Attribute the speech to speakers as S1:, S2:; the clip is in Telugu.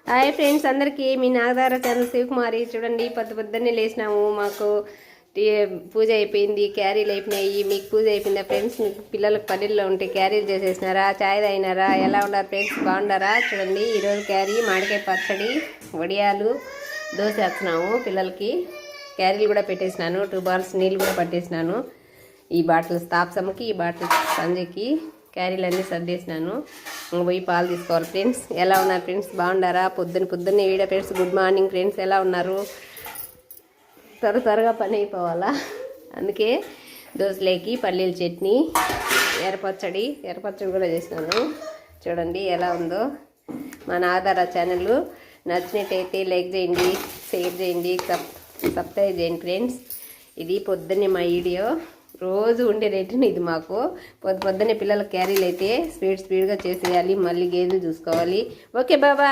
S1: హాయ్ ఫ్రెండ్స్ అందరికీ మీ నాగదార ఛానల్ శివకుమారి. చూడండి పొద్దున్నే లేచినాము. మాకు పూజ అయిపోయింది, క్యారీలు అయిపోయినాయి. మీకు పూజ అయిపోయిందా ఫ్రెండ్స్? మీకు పిల్లలకు పల్లెల్లో ఉంటే క్యారీలు చేసేసినారా? చాయ్ తాగినారా? ఎలా ఉన్నారు ఫ్రెండ్స్? బాగుండారా? చూడండి ఈరోజు క్యారీ మామిడికాయ పచ్చడి, వడియాలు, దోశ వేస్తున్నాము పిల్లలకి. క్యారీలు కూడా పెట్టేసినాను, 2 బాల్స్ నీళ్ళు కూడా పట్టేసినాను. ఈ బాటిల్స్ తాప్సమ్మకి, ఈ బాటిల్స్ సంజయ్కి క్యారీలు అన్నీ సర్దేసినాను. పోయి పాలు తీసుకోవాలి ఫ్రెండ్స్. ఎలా ఉన్నారు ఫ్రెండ్స్? బాగుండారా? పొద్దున్నే video friends. Good morning friends, ఎలా ఉన్నారు? త్వరగా పని అయిపోవాలా, అందుకే దోశలేకి పల్లీల చట్నీ, ఎర్రపచ్చడి కూడా చేసినాను. చూడండి ఎలా ఉందో. మన ఆధార ఛానల్ నచ్చినట్టయితే లైక్ చేయండి, షేర్ చేయండి, సబ్స్క్రైబ్ చేయండి ఫ్రెండ్స్. ఇది పొద్దున్నే మా వీడియో. రోజు ఉండే రేటుని ఇది మాకు. పొద్దున్నే పిల్లల క్యారీలు అయితే స్పీడ్గా చేసేయాలి, మళ్ళీ గేదెలు చూసుకోవాలి. ఓకే బాబా.